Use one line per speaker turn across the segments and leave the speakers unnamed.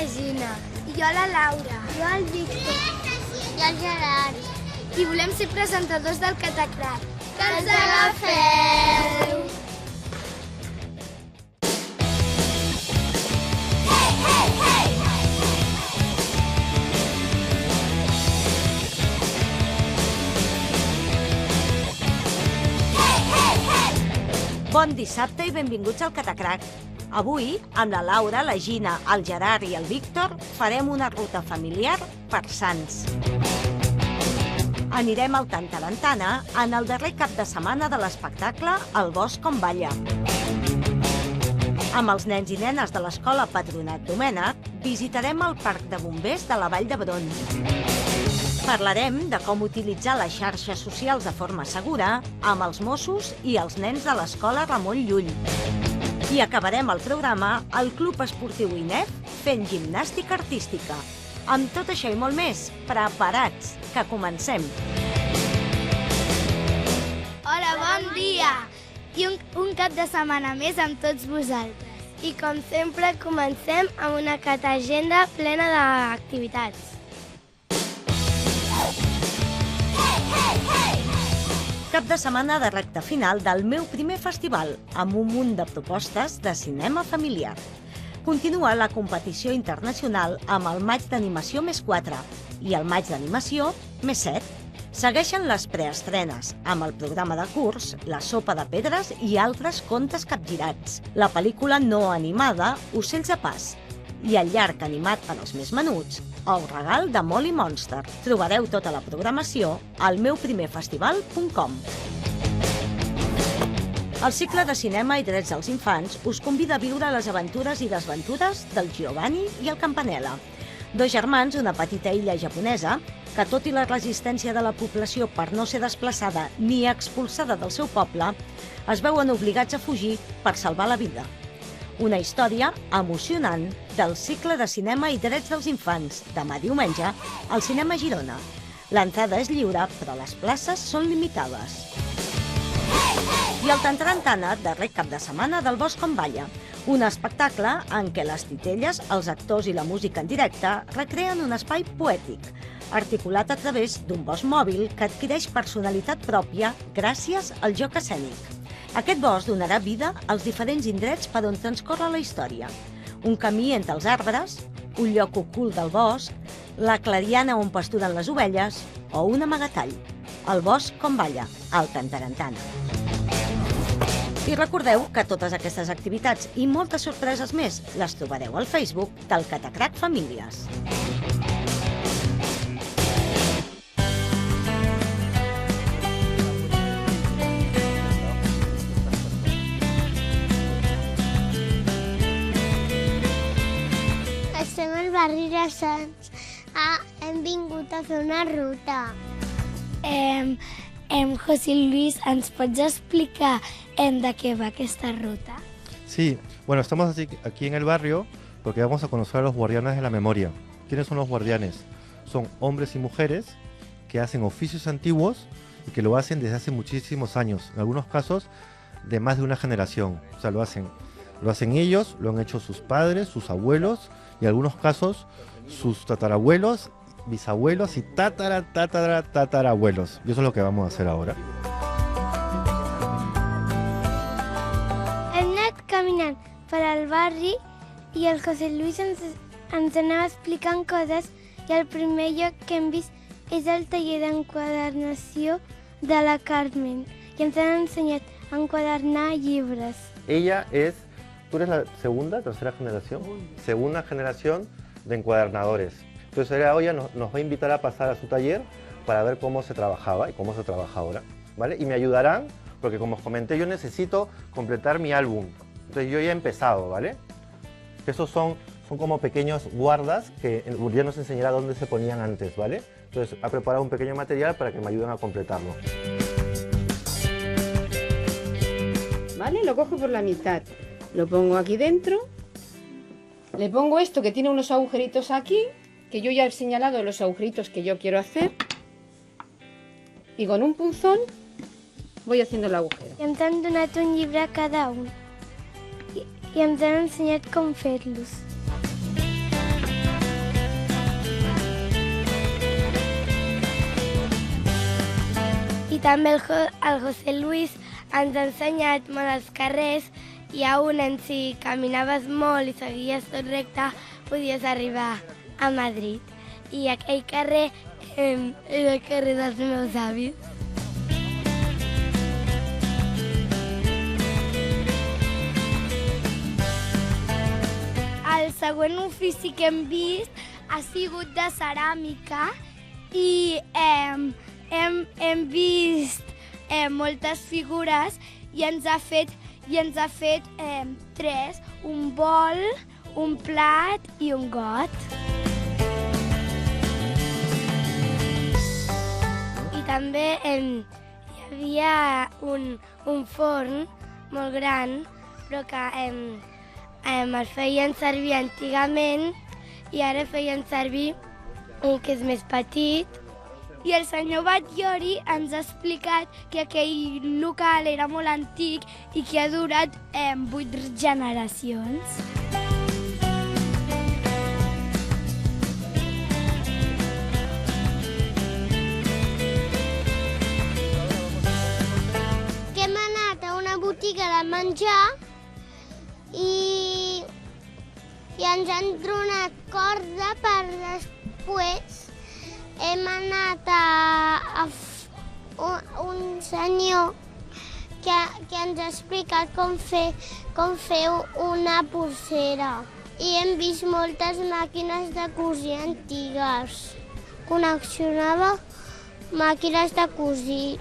Gina. I jo la Laura.
Jo el Víctor.
I el Gerard. I volem ser presentadors del Catacrac.
Que ens agafeu!
Bon dissabte i benvinguts al Catacrac. Avui, amb la Laura, la Gina, el Gerard i el Víctor, farem una ruta familiar per Sants. Anirem al Tantarantana en el darrer cap de setmana de l'espectacle El Bosc com balla. Amb els nens i nenes de l'Escola Patronat Domènec, visitarem el Parc de Bombers de la Vall d'Hebron. Parlarem de com utilitzar les xarxes socials de forma segura amb els Mossos i els nens de l'Escola Ramon Llull. I acabarem el programa al Club Esportiu INEF fent gimnàstica artística. Amb tot això i molt més, preparats, que comencem!
Hola, bon dia! I un cap de setmana més amb tots vosaltres.
I com sempre comencem amb una catagenda plena d'activitats.
Cap de setmana de recta final del meu primer festival, amb un munt de propostes de cinema familiar. Continua la competició internacional amb el Maig d'Animació +4 i el Maig d'Animació +7. Segueixen les preestrenes, amb el programa de curs, La sopa de pedres i altres contes capgirats, la pel·lícula no animada Ocells de pas i el llarg animat per als més menuts, El regal de Molly Monster. Trobareu tota la programació al meuprimerfestival.com. El cicle de cinema i drets dels infants us convida a viure les aventures i desventures del Giovanni i el Campanella, dos germans d'una petita illa japonesa que, tot i la resistència de la població per no ser desplaçada ni expulsada del seu poble, es veuen obligats a fugir per salvar la vida. Una història emocionant del cicle de cinema i drets dels infants, demà diumenge, al Cinema Girona. L'entrada és lliure, però les places són limitades. I el Tantarantana, darrer cap de setmana del Bosc com balla, un espectacle en què les titelles, els actors i la música en directe recreen un espai poètic, articulat a través d'un bosc mòbil que adquireix personalitat pròpia gràcies al joc escènic. Aquest bosc donarà vida als diferents indrets per on transcorre la història. Un camí entre els arbres, un lloc ocult del bosc, la clariana on pasturen les ovelles o un amagatall. El Bosc com balla, al Tantarantana. I recordeu que totes aquestes activitats i moltes sorpreses més les trobareu al Facebook del Catacrac Famílies.
Estem al barri de Sants. Hem vingut a fer una ruta.
José Luis, ¿ens pots explicar de qué va esta ruta?
Sí, bueno, estamos aquí en el barrio porque vamos a conocer a los guardianes de la memoria. ¿Quiénes son los guardianes? Son hombres y mujeres que hacen oficios antiguos y que lo hacen desde hace muchísimos años, en algunos casos de más de una generación. O sea, lo hacen ellos, lo han hecho sus padres, sus abuelos y en algunos casos sus tatarabuelos, bisabuelos y tatarabuelos. Y eso es lo que vamos a hacer ahora.
Hem anat caminant per al barri i el José Luis ens anava explicant coses i el primer lloc que hem vist és el taller d'enquadernació de la Carmen i ens han ensenyat a enquadernar llibres.
Tú eres la tercera generación, segunda generación de encuadernadores. Entonces ella hoy nos va a invitar a pasar a su taller para ver cómo se trabajaba y cómo se trabaja ahora, ¿vale? Y me ayudarán, porque como os comenté, yo necesito completar mi álbum. Entonces yo ya he empezado, ¿vale? Esos son como pequeños guardas que ya nos enseñará dónde se ponían antes, ¿vale? Entonces ha preparado un pequeño material para que me ayuden a completarlo.
¿Vale? Lo cojo por la mitad, lo pongo aquí dentro, le pongo esto que tiene unos agujeritos aquí, que yo ya he señalado los agujeritos que yo quiero hacer, y con un punzón voy haciendo el agujero.
I ens han donat un llibre a cada un i ens han ensenyat com fer-los. també el José Luis ens ha ensenyat molt els carrers i a un en si caminaves molt i seguies tot recte podies arribar a Madrid. I aquell carrer era el carrer dels meus avis.
El següent ofici que hem vist ha sigut de ceràmica i hem vist moltes figures i ens ha fet tres, un bol, un plat i un got.
I també hi havia un forn molt gran, però que el feien servir antigament i ara feien servir un que és més petit.
I el senyor Batllori ens ha explicat que aquell local era molt antic i que ha durat 8 generacions.
Que hem anat a una botiga de menjar i ens han tronat corda per després hem anat a un senyor que ens ha explicat com fer una polsera i hem vist moltes màquines de cosir antigues. Conneccionava màquines de cosir.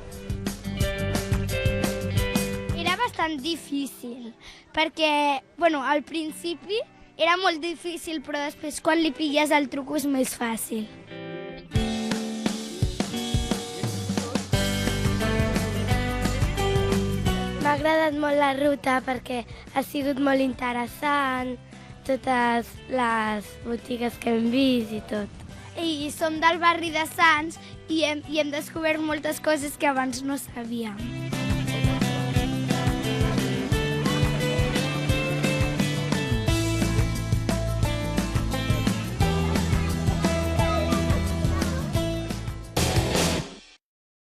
Era bastant difícil, perquè al principi era molt difícil, però després quan li pilles el truc és més fàcil.
M'ha agradat molt la ruta perquè ha sigut molt interessant, totes les botigues que hem vist i tot.
I som del barri de Sants i hem descobert moltes coses que abans no sabíem.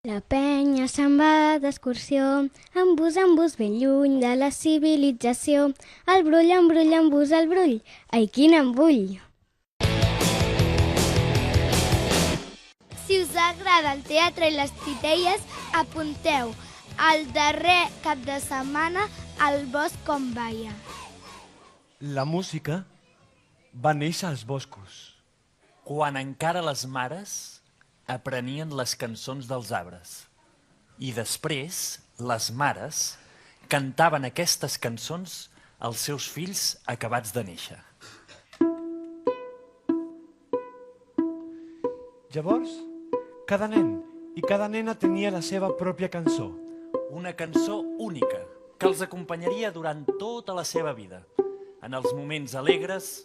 La penya se'n va d'excursió, en bus ben lluny de la civilització. El brull, en bus, el brull, ai, quin embull!
Si us agrada el teatre i les titelles, apunteu el darrer cap de setmana al Bosc com Baia.
La música va néixer als boscos,
quan encara les mares aprenien les cançons dels arbres. I després, les mares cantaven aquestes cançons als seus fills acabats de néixer.
Llavors, cada nen i cada nena tenia la seva pròpia cançó.
Una cançó única que els acompanyaria durant tota la seva vida, en els moments alegres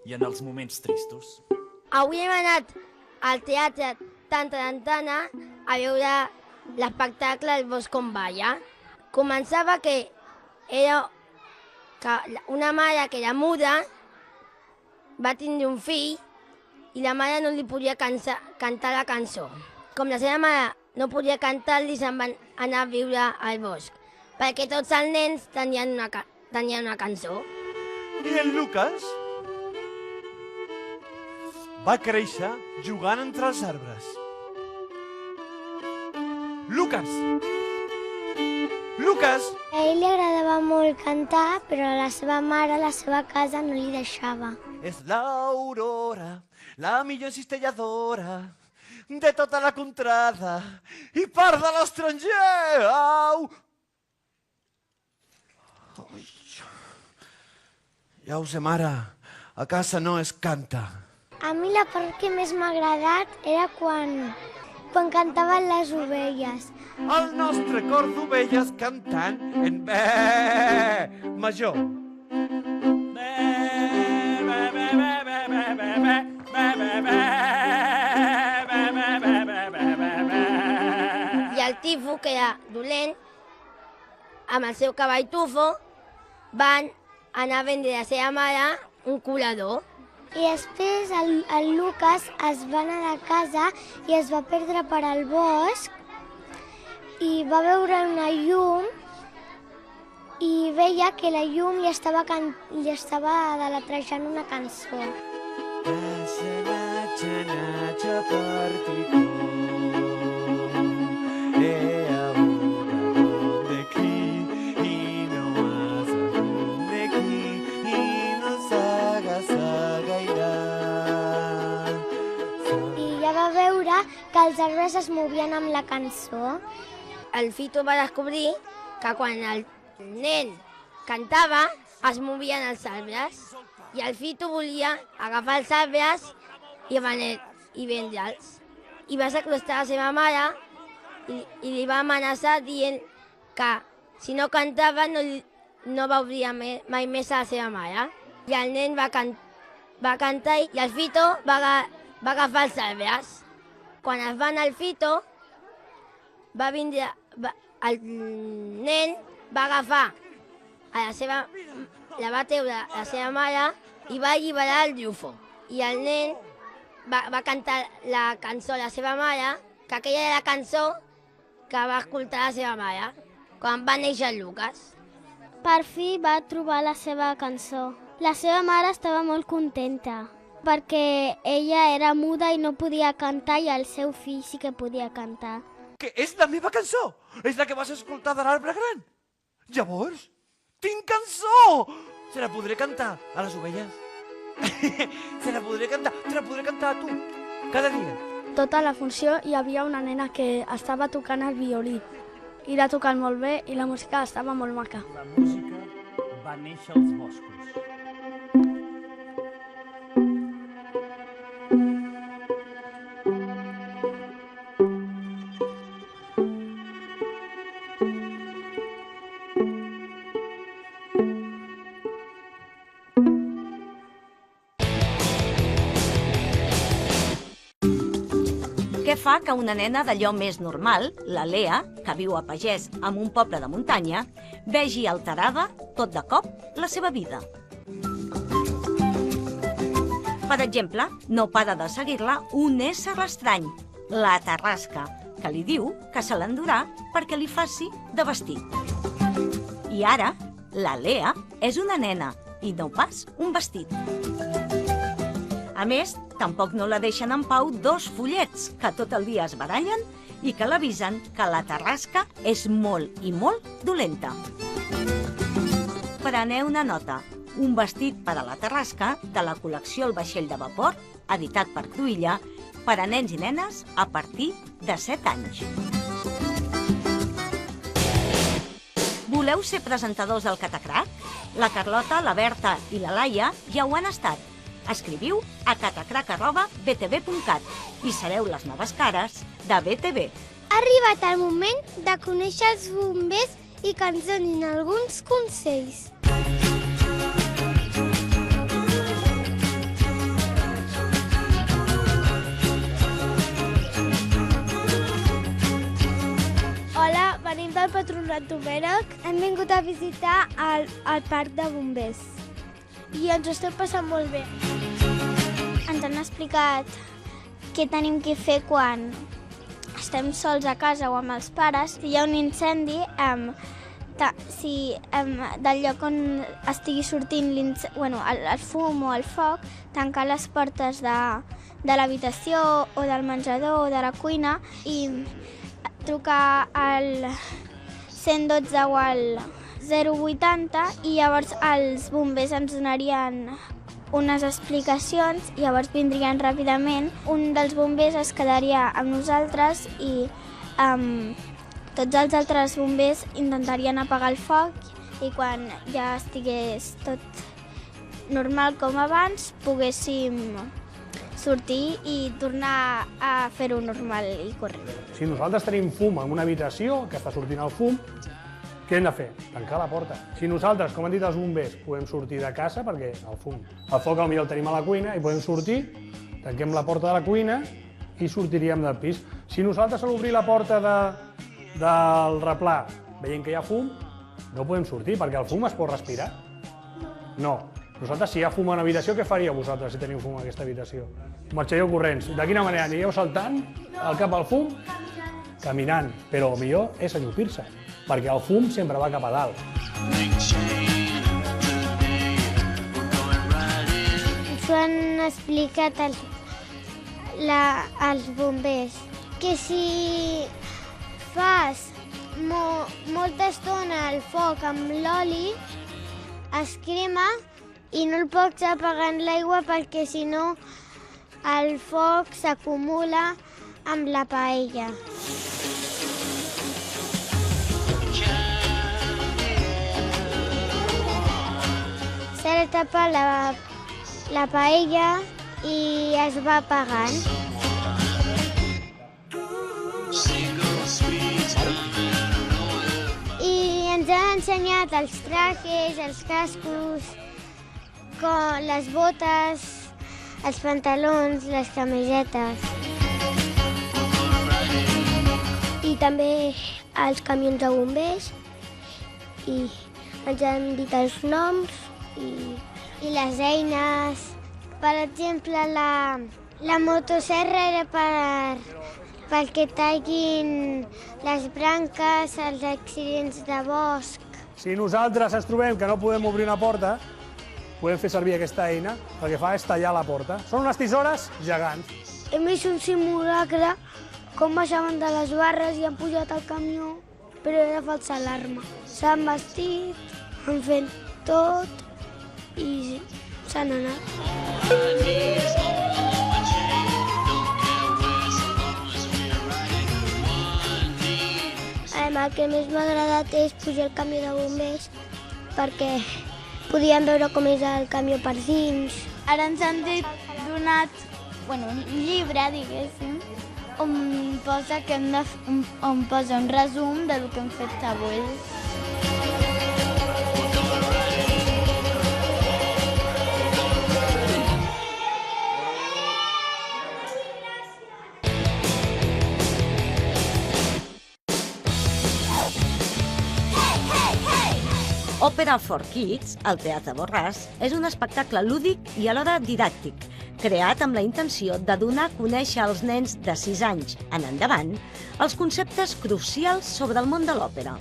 i en els moments tristos.
Avui hem anat al teatre Tantana a veure l'espectacle del Bosc com Baia. Començava que era una mare que era muda va tindre un fill i la mare no li podia cantar la cançó. Com la seva mare no podia cantar-li, se'n van anar a viure al bosc, perquè tots els nens tenien una cançó.
I en Lucas va créixer jugant entre els arbres. Lucas! Lucas!
A ell li agradava molt cantar, però a la seva mare, a la seva casa, no li deixava.
És l'Aurora, la millor cistelladora de tota la contrada i part de l'estranger. Au! Ai. Ja ho sé, mare, a casa no es canta.
A mi la part que més m'ha agradat era quan cantaven les ovelles.
El nostre cor d'ovelles cantant en bé major.
I el tifo, que era dolent, amb el seu cavall Tufo, van anar a vendre a la seva mare un colador. I després el Lucas es va anar de casa i es va perdre per al bosc i va veure una llum i veia que la llum li estava deletrejant una cançó. I ja va veure que els arbres es movien amb la cançó.
El Fito va descobrir que quan el nen cantava es movien els arbres i el Fito volia agafar els arbres i vendre'ls. I va seqüestrar la seva mare i li va amenaçar dient que si no cantava no veuria mai més a la seva mare. I el nen va cantar i el Fito va agafar els arbres. Quan es va anar el Fito, el nen va agafar la va treure a la seva mare i va alliberar el llufo. I el nen va cantar la cançó a la seva mare, que aquella era la cançó que va escoltar la seva mare quan va néixer el Lucas.
Per fi va trobar la seva cançó. La seva mare estava molt contenta perquè ella era muda i no podia cantar i el seu fill sí que podia cantar.
Que és la meva cançó! És la que vas escoltar de l'arbre gran! Llavors, tinc cançó! Se la podré cantar a les ovelles. Se la podré cantar, te la podré cantar a tu, cada dia.
Tota la funció hi havia una nena que estava tocant el violí. I l'ha tocat molt bé i la música estava molt maca.
La música va néixer als boscos.
Què fa que una nena d'allò més normal, la Lea, que viu a Pagès en un poble de muntanya, vegi alterada, tot de cop, la seva vida? Per exemple, no para de seguir-la un ésser estrany, la Tarrasca, que li diu que se l'endurà perquè li faci de vestit. I ara, la Lea és una nena i no pas un vestit. A més, tampoc no la deixen en pau dos follets que tot el dia es barallen i que l'avisen que la Tarrasca és molt i molt dolenta. Preneu una nota. Un vestit per a la Tarrasca de la col·lecció El vaixell de vapor, editat per Cruïlla, per a nens i nenes a partir de 7 anys. Voleu ser presentadors del Catacrac? La Carlota, la Berta i la Laia ja ho han estat. Escriviu a catacrac@btv.cat i sereu les noves cares de BTV.
Ha arribat el moment de conèixer els bombers i que ens donin alguns consells.
Hola, venim del Patronat Domènec.
Hem vingut a visitar el parc de bombers.
I ens ho estem passant molt bé.
Ens han explicat què tenim que fer quan estem sols a casa o amb els pares. Si hi ha un incendi, del lloc on estigui sortint el fum o el foc, tancar les portes de l'habitació o del menjador o de la cuina i trucar al 112 o al 080 i llavors els bombers ens donarien unes explicacions i llavors vindrien ràpidament. Un dels bombers es quedaria amb nosaltres i tots els altres bombers intentarien apagar el foc i quan ja estigués tot normal com abans poguéssim sortir i tornar a fer-ho normal i corrent.
Si nosaltres tenim fum en una habitació, que està sortint el fum, què hem de fer? Tancar la porta. Si nosaltres, com han dit els bombers, podem sortir de casa, perquè el foc potser el tenim a la cuina i podem sortir, tanquem la porta de la cuina i sortiríem del pis. Si nosaltres a l'obrir la porta del replà veiem que hi ha fum, no podem sortir, perquè el fum es pot respirar. No. Nosaltres, si hi ha fum a una habitació, què faríeu vosaltres si teniu fum a aquesta habitació? Marxaríeu corrents. De quina manera? Aniríeu saltant al cap al fum? caminant, però el millor és allupir-se, perquè el fum sempre va cap a dalt.
Ens ho han explicat els bombers, que si fas molta estona el foc amb l'oli, es crema i no el pots apagar en l'aigua perquè si no el foc s'acumula amb la paella. S'ha de tapar la paella i es va apagant. I ens han ensenyat els trajes, els cascos, les botes, els pantalons, les camisetes. I també els camions de bombers i ens han dit els noms i les eines. Per exemple, la motosserra era perquè tallin les branques, els accidents de bosc.
Si nosaltres ens trobem que no podem obrir una porta, podem fer servir aquesta eina, el que fa és tallar la porta. Són unes tisores gegants.
Hem vist un simulacre, com baixaven de les barres i han pujat al camió, però era falsa alarma. S'han vestit, han fet tot i s'han anat. El que més m'ha agradat és pujar al camió de bombers perquè podíem veure com és el camió per dins.
Ara ens han donat un llibre, diguéssim, on posa un resum del que hem fet avui.
Òpera for Kids, al Teatre Borràs, és un espectacle lúdic i alhora didàctic, creat amb la intenció de donar a conèixer als nens de 6 anys en endavant els conceptes crucials sobre el món de l'òpera.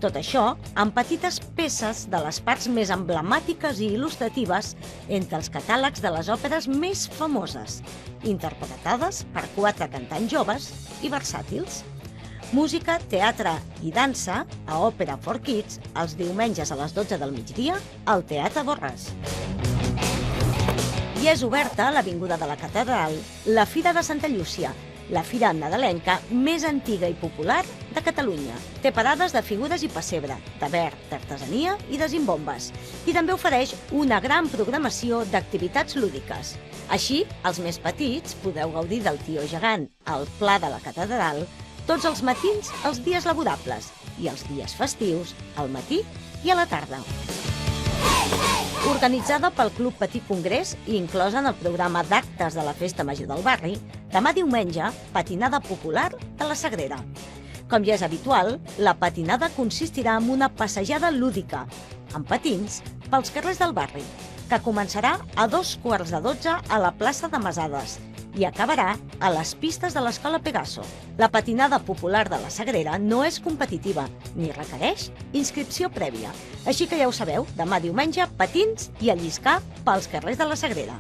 Tot això amb petites peces de les parts més emblemàtiques i il·lustratives entre els catàlegs de les òperes més famoses, interpretades per 4 cantants joves i versàtils. Música, teatre i dansa a Òpera for Kids els diumenges a les 12 del migdia al Teatre Borràs. I és oberta a l'Avinguda de la Catedral la Fira de Santa Llúcia, la fira nadalenca més antiga i popular de Catalunya. Té parades de figures i pessebre, de verd, d'artesania i de zimbombes. I també ofereix una gran programació d'activitats lúdiques. Així, els més petits podeu gaudir del Tio Gegant al Pla de la Catedral tots els matins els dies laborables i els dies festius al matí i a la tarda. Organitzada pel Club Petit Congrés i inclosa en el programa d'actes de la Festa Major del Barri, demà diumenge, patinada popular de la Sagrera. Com ja és habitual, la patinada consistirà en una passejada lúdica, amb patins, pels carrers del barri, que començarà a 11:45 a la plaça de Masades i acabarà a les pistes de l'Escola Pegaso. La patinada popular de la Sagrera no és competitiva ni requereix inscripció prèvia. Així que ja ho sabeu, demà diumenge, patins i a lliscar pels carrers de la Sagrera.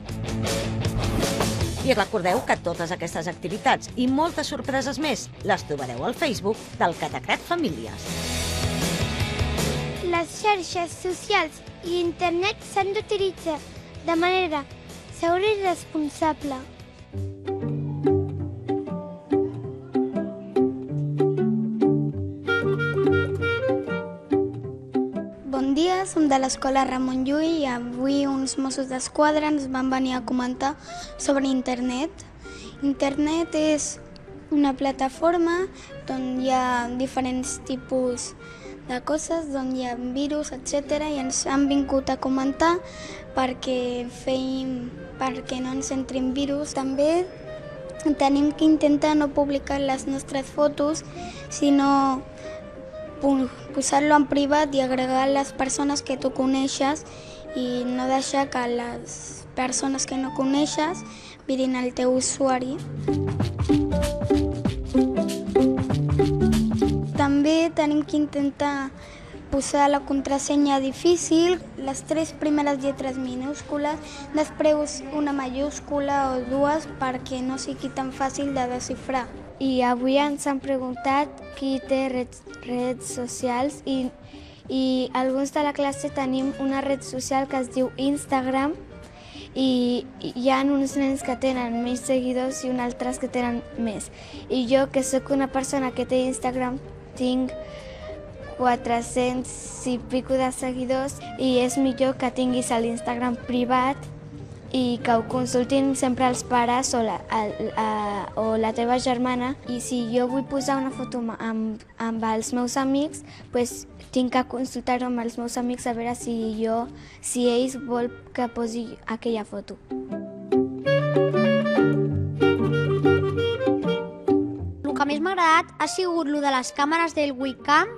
I recordeu que totes aquestes activitats i moltes sorpreses més les trobareu al Facebook del Catacrat Famílies.
Les xarxes socials i internet s'han d'utilitzar de manera segura i responsable.
Bon dia, som de l'escola Ramon Llull i avui uns Mossos d'Esquadra ens van venir a comentar sobre internet. Internet és una plataforma on hi ha diferents tipus de coses, on hi ha virus, etc. i ens han vingut a comentar perquè no ens entrin virus. També tenim que intentar no publicar les nostres fotos, sinó posar-lo en privat i agregar les persones que tu coneixes i no deixar que les persones que no coneixes mirin el teu usuari. Primer tenim que intentar posar la contrasenya difícil, les 3 primeres lletres minúscules, després una majúscula o 2 perquè no sigui tan fàcil de desxifrar.
I avui ens han preguntat qui té redes socials i alguns de la classe tenim una red social que es diu Instagram i hi ha uns nens que tenen menys seguidors i uns altres que tenen més. I jo, que sóc una persona que té Instagram, tinc 400 i pico de seguidors i és millor que tinguis l'Instagram privat i que ho consultin sempre els pares o la teva germana. I si jo vull posar una foto amb els meus amics, doncs tinc que consultar-ho amb els meus amics a veure si ells vol que posi aquella foto.
El que més m'ha agradat ha sigut el de les càmeres del webcam,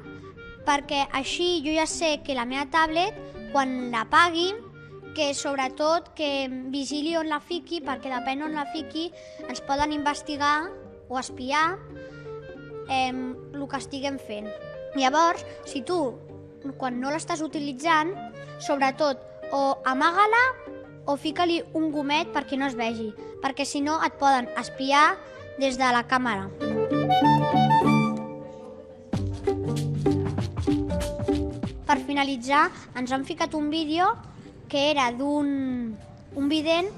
perquè així jo ja sé que la meva tablet, quan l'apaguin, que sobretot que vigili on la fiqui, perquè depèn on la fiqui, ens poden investigar o espiar el que estiguem fent. Llavors, si tu, quan no l'estàs utilitzant, sobretot o amaga-la o fica-li un gomet perquè no es vegi, perquè si no et poden espiar des de la càmera. Per finalitzar, ens han ficat un vídeo que era d'un vident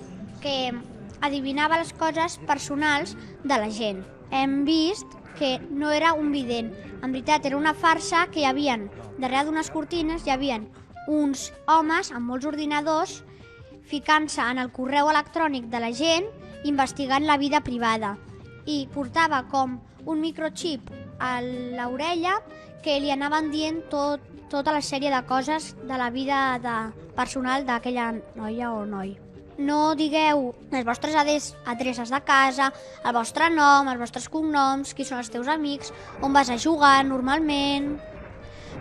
que adivinava les coses personals de la gent. Hem vist que no era un vident. En veritat, era una farsa que hi havia, darrere d'unes cortines, hi havia uns homes amb molts ordinadors ficant-se en el correu electrònic de la gent, investigant la vida privada. I portava com un microchip a l'orella que li anaven dient tota la sèrie de coses de la vida personal d'aquella noia o noi. No digueu les vostres adreces de casa, el vostre nom, els vostres cognoms, qui són els teus amics, on vas a jugar normalment,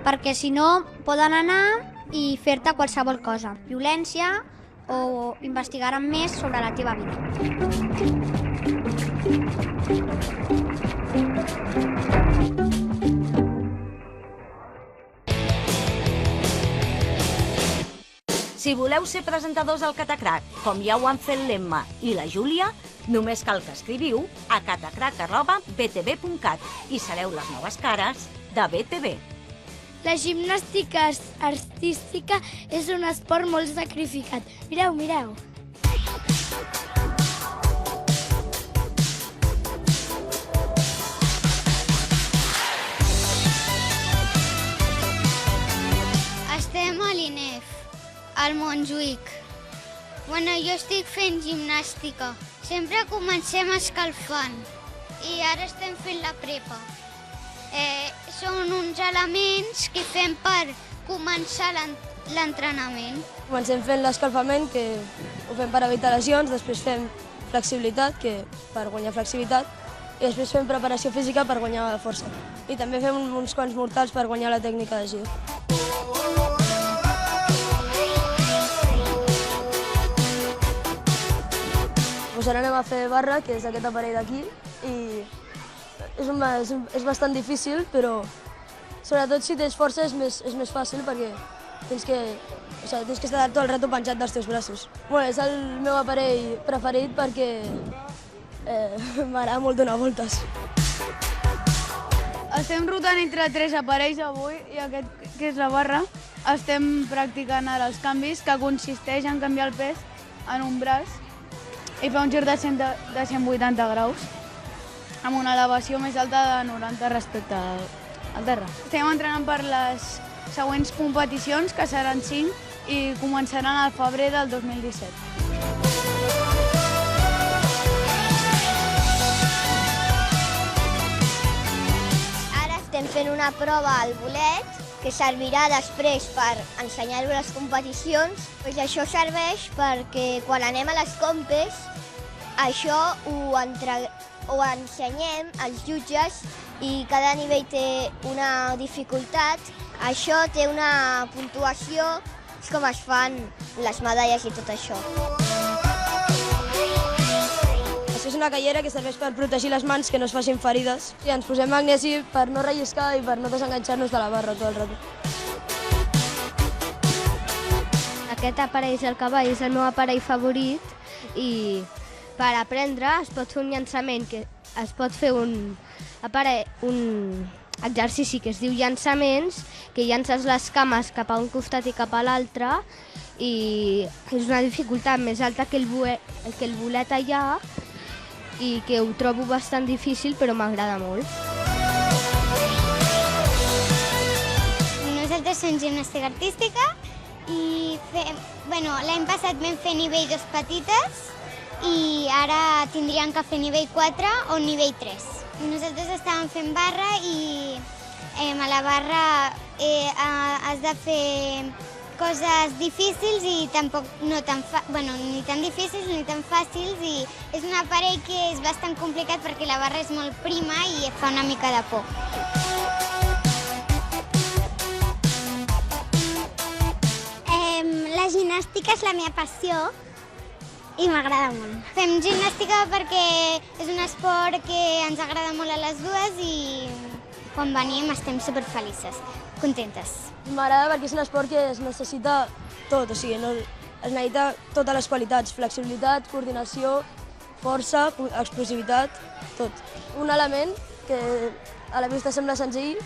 perquè si no poden anar i fer-te qualsevol cosa, violència o investigaran més sobre la teva vida.
Si voleu ser presentadors al Catacrac, com ja ho han fet l'Emma i la Júlia, només cal que escriviu a catacrac@btv.cat i sereu les noves cares de BTV.
La gimnàstica artística és un esport molt sacrificat. Mireu, mireu.
Estem a l'INEF, al Montjuïc. Bueno, jo estic fent gimnàstica. Sempre comencem escalfant i ara estem fent la prepa. Són uns elements que fem per començar l'entrenament.
Comencem fent l'escalfament, que ho fem per evitar lesions, després fem flexibilitat, per guanyar flexibilitat, i després fem preparació física per guanyar força. I també fem uns quants mortals per guanyar la tècnica de gir. Doncs ara anem a fer barra, que és aquest aparell d'aquí, i és bastant difícil, però sobretot si tens força és més fàcil perquè tens que estar tot el rato penjat dels teus braços. Bueno, és el meu aparell preferit perquè m'agrada molt donar voltes.
Estem rotant entre 3 aparells avui i aquest, que és la barra. Estem practicant ara els canvis, que consisteix en canviar el pes en un braç i fer un gir de 180 graus amb una elevació més alta de 90 respecte al terra. Estem entrenant per les següents competicions, que seran 5, i començaran al febrer del 2017.
Ara estem fent una prova al bolet, que servirà després per ensenyar-ho a les competicions. Pues això serveix perquè quan anem a les compes, això ho ensenyem als jutges i cada nivell té una dificultat. Això té una puntuació, és com es fan les medalles i tot això.
És una callera que serveix per protegir les mans, que no es facin ferides. I ens posem magnesi per no relliscar i per no desenganxar-nos de la barra tot el rato.
Aquest aparell del cavall és el meu aparell favorit i per aprendre es pot fer un llançament, que es pot fer un exercici que es diu llançaments, que llances les cames cap a un costat i cap a l'altre i és una dificultat més alta que el bolet allà i que ho trobo bastant difícil però m'agrada molt.
Nosaltres som gimnàstica artística i l'any passat vam fer nivell 2 petites i ara tindríem que fer nivell 4 o nivell 3. Nosaltres estàvem fent barra i a la barra has de fer coses difícils i tampoc ni tan difícils ni tan fàcils i és un aparell que és bastant complicat perquè la barra és molt prima i et fa una mica de por. La gimnàstica és la meva passió i m'agrada molt. Fem gimnàstica perquè és un esport que ens agrada molt a les dues i quan venim estem superfelices, contentes.
M'agrada perquè és un esport que es necessita tot, o sigui, es necessita totes les qualitats, flexibilitat, coordinació, força, explosivitat, tot. Un element que a la vista sembla senzill,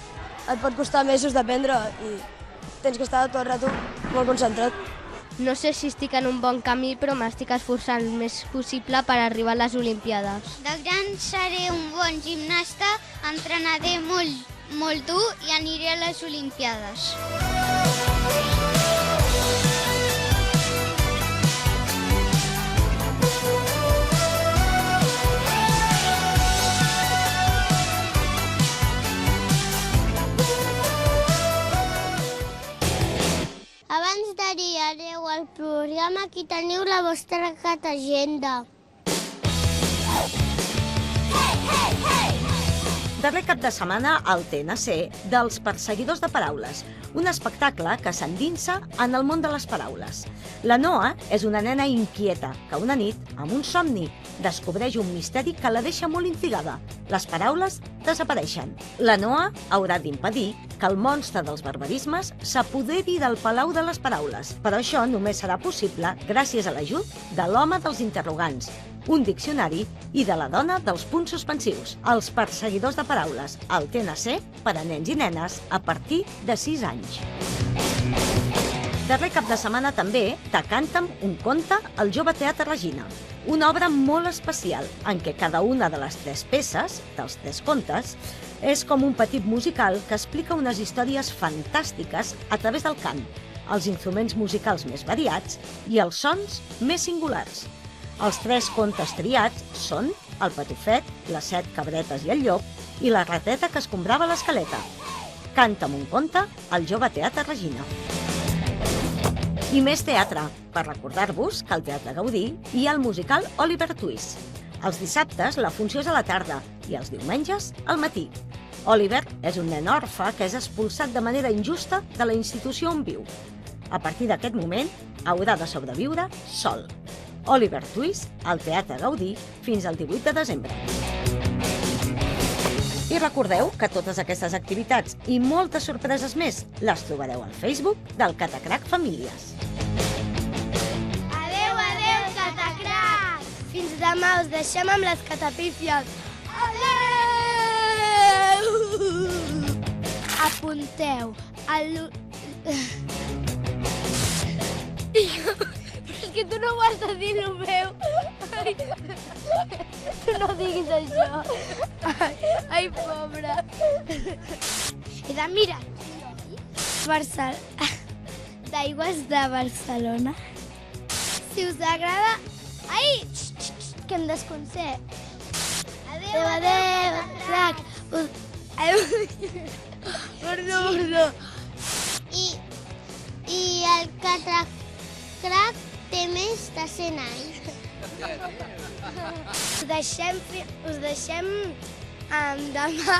et pot costar mesos d'aprendre i tens que estar tot el rato molt concentrat.
No sé si estic en un bon camí, però m'estic esforçant el més possible per arribar a les Olimpiades.
De gran seré un bon gimnasta, entrenaré molt dur i aniré a les Olimpiades.
Abans de dir adeu al programa, aquí teniu la vostra agenda.
Darrer cap de setmana al TNC dels Perseguidors de Paraules, un espectacle que s'endinsa en el món de les paraules. La Noa és una nena inquieta que una nit, amb un somni, descobreix un misteri que la deixa molt intrigada. Les paraules desapareixen. La Noa haurà d'impedir que el monstre dels barbarismes s'apoderi del Palau de les Paraules. Però això només serà possible gràcies a l'ajut de l'home dels interrogants, un diccionari i de la dona dels punts suspensius. Els Perseguidors de Paraules, al TNC, per a nens i nenes a partir de 6 anys. Darrer cap de setmana també te Canta'm un conte al Jove Teatre Regina, una obra molt especial en què cada una de les 3 peces, dels 3 contes, és com un petit musical que explica unes històries fantàstiques a través del cant, els instruments musicals més variats i els sons més singulars. Els 3 contes triats són El Patufet, Les 7 cabretes i el llop i La rateta que escombrava l'escaleta. Canta'm un conte al Jove Teatre Regina. I més teatre, per recordar-vos que al Teatre Gaudí hi ha el musical Oliver Twist. Els dissabtes la funció és a la tarda i els diumenges al matí. Oliver és un nen orfe que és expulsat de manera injusta de la institució on viu. A partir d'aquest moment haurà de sobreviure sol. Oliver Twist al Teatre Gaudí fins al 18 de desembre. I recordeu que totes aquestes activitats i moltes sorpreses més les trobareu al Facebook del Catacrac Famílies.
Adeu, adeu, Catacrac! Fins demà, us deixem amb les catapífies. Adeu! Apunteu És que tu no ho has de dir, el meu. Ai, tu no diguis això. Ai, pobra. I de mira, d'Aigües de Barcelona. Si us agrada... Ai, que em desconcert. Adéu, adéu, crac. Perdó.
I el Catacrac té més de 100 anys.
Us deixem demà.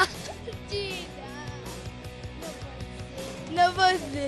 No pot ser.